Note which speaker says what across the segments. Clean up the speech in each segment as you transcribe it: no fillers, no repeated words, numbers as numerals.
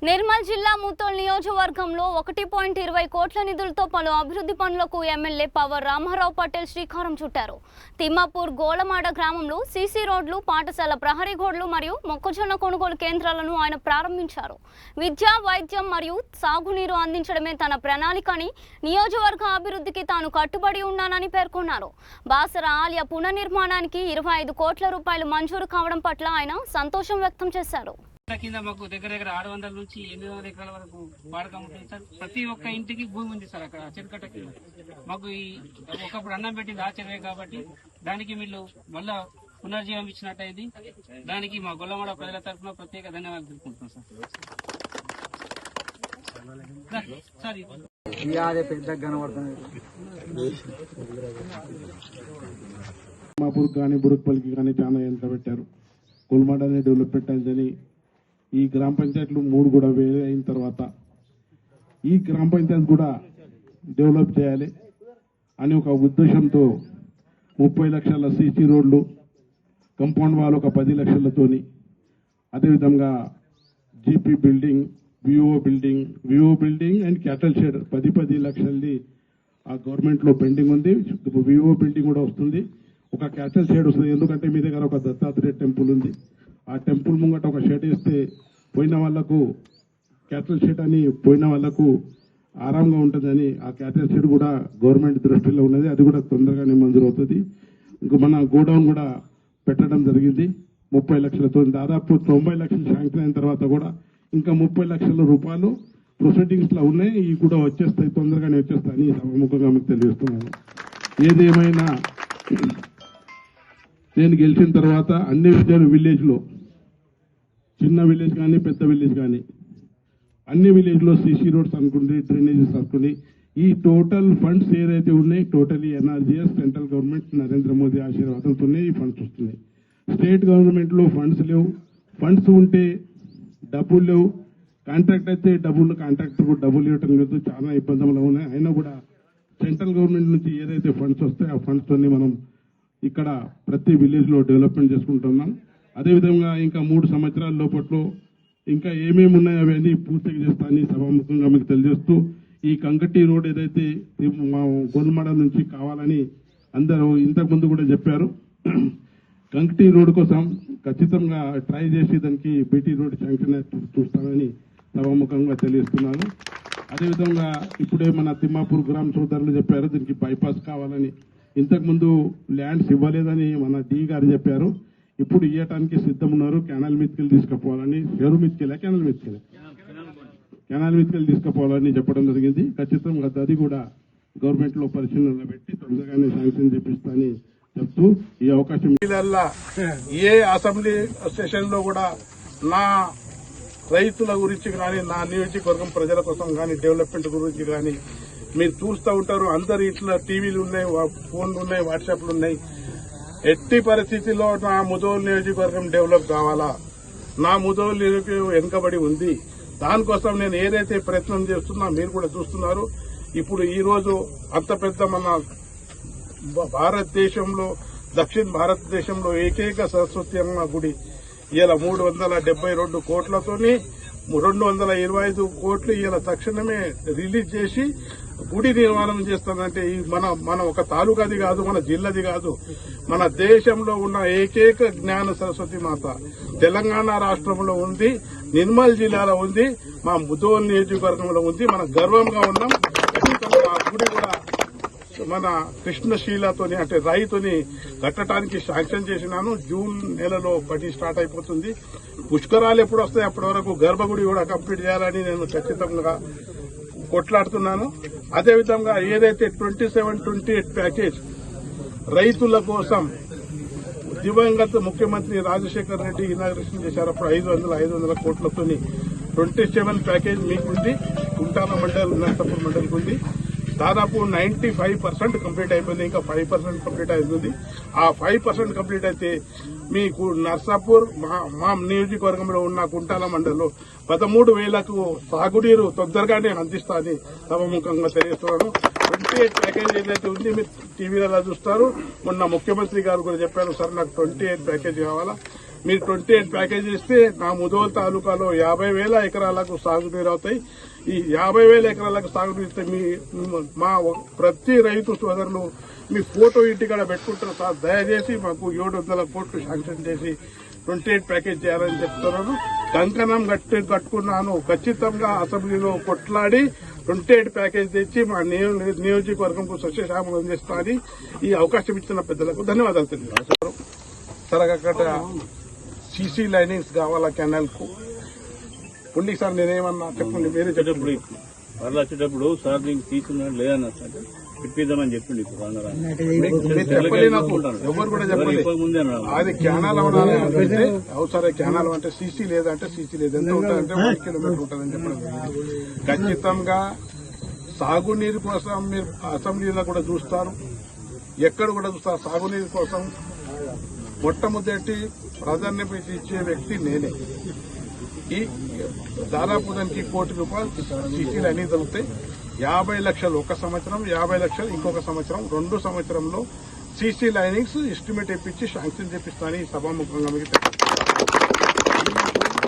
Speaker 1: నిర్మల్ జిల్లా ముతోల్ నియోజకవర్గంలో 1.20 కోట్ల నిధులతో పలు అభివృద్ధి పనులకు ఎమ్మెల్యే పవర్ రామారావు పటేల్ శ్రీకారం చుట్టారు. తిమ్మాపూర్ గోలమాడ గ్రామంలో సీసీ రోడ్లు, పాఠశాల ప్రహరీ గోడలు మరియు మొక్కజొన్న కొనుగోలు కేంద్రాలను ఆయన ప్రారంభించారు. విద్య, వైద్యం మరియు సాగునీరు అందించడమే తన ప్రణాళికని, నియోజకవర్గ అభివృద్ధికి తాను కట్టుబడి ఉన్నానని పేర్కొన్నారు. బాసర ఆలయ పునర్నిర్మాణానికి 25 కోట్ల రూపాయలు మంజూరు కావడం పట్ల ఆయన సంతోషం వ్యక్తం చేశారు.
Speaker 2: కింద మాకు దగ్గర 600 నుంచి 800 ఎకరాల వరకు వాడకం ఉంటుంది సార్. ప్రతి ఒక్క ఇంటికి భూమి ఉంది సార్. అక్కడ చెరుకట్ట కింద మాకు ఒకప్పుడు అన్నం పెట్టింది ఆ చెరువే కాబట్టి దానికి వీళ్ళు మళ్ళా పునర్జీవం ఇచ్చినట్టయింది. దానికి మా గొల్లమాడ ప్రజల తరఫున ప్రత్యేక ధన్యవాదాలు తెలుపుకుంటున్నాం సార్.
Speaker 3: మాపూర్ కానీ బురుక్పల్లికి కానీ చాలా ఎంత పెట్టారు. గోల్మాడని డెవలప్ పెట్టాలని ఈ గ్రామ పంచాయతీలు 3 కూడా వేరే అయిన తర్వాత ఈ గ్రామ పంచాయతీ కూడా డెవలప్ చేయాలి అని ఒక ఉద్దేశంతో 30 లక్షల సీసీ రోడ్లు, కంపౌండ్ వాల్ ఒక 10 లక్షలతోని, అదేవిధంగా GP building, Vivo building and క్యాటల్ shed 10 లక్షలది ఆ గవర్నమెంట్లో పెండింగ్ ఉంది. వివో బిల్డింగ్ కూడా వస్తుంది. ఒక క్యాటల్ షెడ్ వస్తుంది. ఎందుకంటే మీ దగ్గర ఒక దత్తాత్రేయ టెంపుల్ ఉంది. ఆ టెంపుల్ ముంగట ఒక షెడ్ వేస్తే పోయిన వాళ్లకు క్యాటల్ షెడ్ అని పోయిన వాళ్లకు ఆరాంగా ఉంటుందని ఆ క్యాటల్ షెడ్ కూడా గవర్నమెంట్ దృష్టిలో ఉన్నది. అది కూడా తొందరగానే మంజూరు అవుతుంది. ఇంకా మన గోడౌన్ కూడా పెట్టడం జరిగింది 30 లక్షలతో. దాదాపు 90 లక్షలు శాంక్షన్ అయిన తర్వాత కూడా ఇంకా 30 లక్షల రూపాయలు ప్రొసీడింగ్స్ లో ఉన్నాయి. ఇవి కూడా వచ్చేస్తాయి, తొందరగానే వచ్చేస్తాయని సభముఖంగా మీకు తెలియజేస్తున్నాను. ఏదేమైనా నేను గెలిచిన తర్వాత అన్ని విలేజ్ లో, చిన్న విలేజ్ కానీ పెద్ద విలేజ్ కానీ అన్ని విలేజ్ లో సీసీ రోడ్స్ అనుకుంటే, డ్రైనేజెస్ అనుకుంటే, ఈ టోటల్ ఫండ్స్ ఏదైతే ఉన్నాయి totally NRGS central government Narendra Modi ఆశీర్వాదంతోనే ఈ ఫండ్స్ వస్తున్నాయి. స్టేట్ గవర్నమెంట్ లో ఫండ్స్ లేవు. ఫండ్స్ ఉంటే డబ్బులు లేవు. కాంట్రాక్ట్ అయితే కాంట్రాక్టర్ కూడా డబ్బులు ఇవ్వటం లేదు. చాలా ఇబ్బందులు ఉన్నాయి. అయినా కూడా సెంట్రల్ గవర్నమెంట్ నుంచి ఏదైతే ఫండ్స్ వస్తాయో ఆ ఫండ్స్ తోనే మనం ఇక్కడ ప్రతి విలేజ్ లో డెవలప్మెంట్ చేసుకుంటున్నాం. అదేవిధంగా ఇంకా 3 సంవత్సరాల లోపట్లో ఇంకా ఏమేమి ఉన్నాయో అవన్నీ పూర్తిగా చేస్తానని సభాముఖంగా మీకు తెలియజేస్తూ, ఈ కంకటి రోడ్ ఏదైతే మా గోల్మాడ నుంచి కావాలని అందరూ ఇంతకు ముందు కూడా చెప్పారు. కంకటి రోడ్ కోసం ఖచ్చితంగా ట్రై చేసి దానికి బీటీ రోడ్ శాంక్షన్ చూస్తానని సభాముఖంగా తెలియజేస్తున్నాను. అదేవిధంగా ఇప్పుడే మన తిమ్మాపూర్ గ్రామ సోదరులు చెప్పారు దీనికి బైపాస్ కావాలని. ఇంతకు ముందు ల్యాండ్స్ ఇవ్వలేదని మన డి గారు చెప్పారు. ఇప్పుడు ఇవ్వటానికి సిద్ధం ఉన్నారు. కెనాల్ మీదకెళ్ళి తీసుకుపోవాలని, చెరువు మీదకెళ్ళా కెనాల్ మీదకెళ్ళి తీసుకుపోవాలని చెప్పడం జరిగింది. ఖచ్చితంగా అది కూడా గవర్నమెంట్ లో పరిశీలనలో పెట్టి తొందరగానే శాంక్షన్ చేపిస్తానని చెప్తూ ఈ అవకాశం
Speaker 4: ఏ అసెంబ్లీ సెషన్ లో కూడా నా రైతుల గురించి కానీ, నా నియోజకవర్గం ప్రజల కోసం కానీ, డెవలప్మెంట్ గురించి కానీ మీరు చూస్తూ ఉంటారు. అందరు ఇట్లా టీవీలు ఉన్నాయి, ఫోన్లు ఉన్నాయి, వాట్సాప్లు ఉన్నాయి. ఎట్టి పరిస్థితిలో నా ముదోల్ నియోజకవర్గం డెవలప్ కావాలా, నా ముదోల్ నియోజకవర్గం వెనుకబడి ఉంది. దానికోసం నేను ఏదైతే ప్రయత్నం చేస్తున్నా మీరు కూడా చూస్తున్నారు. ఇప్పుడు ఈ రోజు అంత పెద్ద మన భారతదేశంలో, దక్షిణ భారతదేశంలో ఏకైక సరస్వతి అమ్మ గుడి ఇలా 372 కోట్లతోని 225 కోట్లు ఇలా తక్షణమే రిలీజ్ చేసి గుడి నిర్మాణం చేస్తానంటే మన ఒక తాలూకాది కాదు, మన జిల్లాది కాదు, మన దేశంలో ఉన్న ఏకైక జ్ఞాన సరస్వతి మాత తెలంగాణ రాష్ట్రంలో ఉంది, నిర్మల్ జిల్లాలో ఉంది, మా ముదోల్ నియోజకవర్గంలో ఉంది. మనం గర్వంగా ఉన్నాం. ఆ గుడి కూడా మన కృష్ణశీలతోని అంటే రైతుని కట్టడానికి శాంక్షన్ చేసినాను. జూన్ నెలలో పని స్టార్ట్ అయిపోతుంది. పుష్కరాలు ఎప్పుడు వస్తాయి అప్పటి వరకు గర్భగుడి కూడా కంప్లీట్ చేయాలని నేను ఖచ్చితంగా కొట్లాడుతున్నాను. అదేవిధంగా ఏదైతే 27-28 ప్యాకేజ్ రైతుల కోసం దివంగత ముఖ్యమంత్రి రాజశేఖర్ రెడ్డి ఇనాగ్రేషన్ చేశారు. అప్పుడు 500 కోట్లతోని 27 ప్యాకేజ్ మీకుంది. కుంటాల మండల్, నర్సాపూర్ మండల్కి ఉంది. దాదాపు 95% కంప్లీట్ అయిపోయింది. ఇంకా 5% కంప్లీట్ అవుతుంది. ఆ 5% కంప్లీట్ అయితే మీకు నర్సాపూర్ మా నియోజకవర్గంలో ఉన్న కుంటాల మండలంలో 13,000కు సాగునీరు తొందరగానే అందిస్తా అని సభముఖంగా తెలియజేస్తున్నాను. 28 ప్యాకేజ్ ఏదైతే ఉంది మీరు టీవీలలో చూస్తారు. మొన్న ముఖ్యమంత్రి గారు కూడా చెప్పారు, సార్ నాకు 28 ప్యాకేజ్ కావాలా. మీరు 28 ప్యాకేజ్ ఇస్తే నా ముదోల్ తాలూకాలో 50,000 ఎకరాలకు సాగునీరు అవుతాయి. ఈ 50,000 ఎకరాలకు సాగునీరు ఇస్తే మా ప్రతి రైతు సోదరులు మీ ఫోటో ఇంటికాడ పెట్టుకుంటారు సార్. దయచేసి మాకు 700 కోట్లు శాంక్షన్ చేసి 28 ప్యాకేజ్ చేయాలని చెప్తున్నాను. కంకణం కట్టుకున్నాను. ఖచ్చితంగా అసెంబ్లీలో కొట్లాడి 28 ప్యాకేజ్ తెచ్చి మా నియోజకవర్గంకు సస్యశ్యామలం చేస్తానని ఈ అవకాశం ఇచ్చిన పెద్దలకు ధన్యవాదాలు తెలియజేస్తారు. సార్ అక్కడ సీసీ లైనింగ్స్ కావాలా కెనాల్ కు ఉండి సార్ నేనేమన్నా చెప్పండి మీరే చెప్పండి.
Speaker 5: వరలు వచ్చేటప్పుడు సార్ దీనికి తీసుకున్నాడు లేదన్నా ఇప్పిద్దామని చెప్పిండి.
Speaker 4: చెప్పలే నాకు ఎవరు కూడా చెప్పండి. అది క్యానాల్ అవనాలి అంటే అవసరం. క్యానాల్ అంటే సీసీ లేదంటే సీసీ లేదు. ఎంత ఉంటుందంటే 1 కిలోమీటర్ ఉంటుందని చెప్పడం జరిగింది. ఖచ్చితంగా సాగునీరు కోసం మీరు అసెంబ్లీలో కూడా చూస్తారు, ఎక్కడ కూడా చూస్తారు. సాగునీరు కోసం మొట్టమొదటి ప్రాధాన్యత ఇచ్చే వ్యక్తి నేనే. ఈ దాదాపు దానికి ₹1 కోటి సీసీలు అన్ని దొరుకుతాయి. 50 లక్షలు ఒక సంవత్సరం, 50 లక్షలు ఇంకొక సంవత్సరం, 2 సంవత్సరంలో సీసీ లైనింగ్స్ ఎస్టిమేట్ ఇప్పించి శాంక్షన్ చేపిస్తాను. ఈ సభాముఖంగా మీకు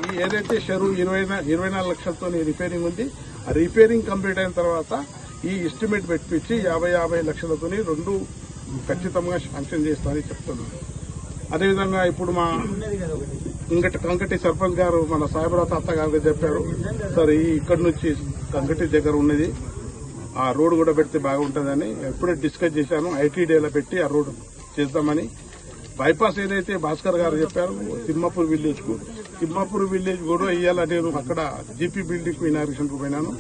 Speaker 4: ఈ ఏదైతే చెరువు 24 లక్షలతో రిపేరింగ్ ఉంది, ఆ రిపేరింగ్ కంప్లీట్ అయిన తర్వాత ఈ ఎస్టిమేట్ పెట్టించి 50 లక్షలతో 2 ఖచ్చితంగా శాంక్షన్ చేస్తానని చెప్తున్నాను. అదేవిధంగా ఇప్పుడు మా కంకటి సర్పంచ్ గారు మన సాయిబరావు తాత గారు చెప్పారు సార్, ఇక్కడ నుంచి కంకటి దగ్గర ఉన్నది ఆ రోడ్ కూడా పెడితే బాగుంటుందని ఎప్పుడే డిస్కస్ చేశాను. ఐటీడీలో పెట్టి ఆ రోడ్ చేద్దామని. బైపాస్ ఏదైతే భాస్కర్ గారు చెప్పారు తిమ్మాపూర్ విలేజ్ కు, తిమ్మాపూర్ విలేజ్ కూడా ఇయ్యాల. నేను అక్కడ జీపీ బిల్డింగ్ కు ఇనాగ్రేషన్ కు పోయినాను.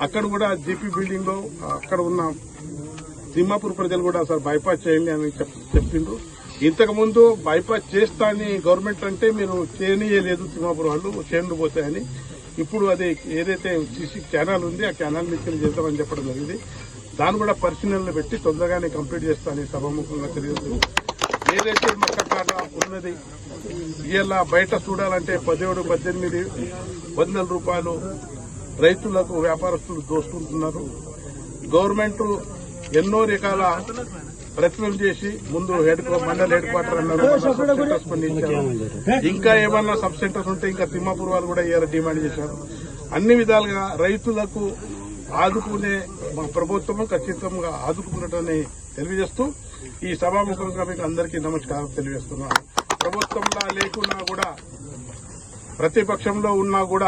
Speaker 4: అక్కడ కూడా జీపీ బిల్డింగ్ లో అక్కడ ఉన్న తిమ్మాపూర్ ప్రజలు కూడా సార్ బైపాస్ చేయండి అని చెప్పిండ్రు. ఇంతకు ముందు బైపాస్ చేస్తానని గవర్నమెంట్ అంటే మీరు చేయనీయలేదు, తిమ్మాపూర్ వాళ్ళు చేయండి పోతాయని. ఇప్పుడు అది ఏదైతే సీసీ కెనాల్ ఉంది ఆ కెనాల్ నుంచి చేద్దామని చెప్పడం జరిగింది. దాన్ని కూడా పరిశీలనలో పెట్టి తొందరగానే కంప్లీట్ చేస్తానని సభాముఖంగా తెలియదు. ఏదైతే మక్కకాడ ఉన్నది ఇలా బయట చూడాలంటే 17-18 రూపాయలు రైతులకు వ్యాపారస్తులు దోసుకుంటున్నారు. గవర్నమెంట్ ఎన్నో రకాల ప్రయత్నం చేసి ముందు మండల్ హెడ్ క్వార్టర్ అన్నారు, సబ్ సెంటర్స్ స్పందించారు. ఇంకా ఏమన్నా సబ్ సెంటర్స్ ఉంటే ఇంకా తిమ్మాపూర్ వాళ్ళు కూడా ఇవాళ డిమాండ్ చేశారు. అన్ని విధాలుగా రైతులకు ఆదుకునే మా ప్రభుత్వం ఖచ్చితంగా ఆదుకున్నట్టని తెలియజేస్తూ ఈ సభాముఖంగా మీకు అందరికీ నమస్కారం తెలియజేస్తున్నాను. ప్రభుత్వంలో లేకున్నా కూడా ప్రతిపక్షంలో ఉన్నా కూడా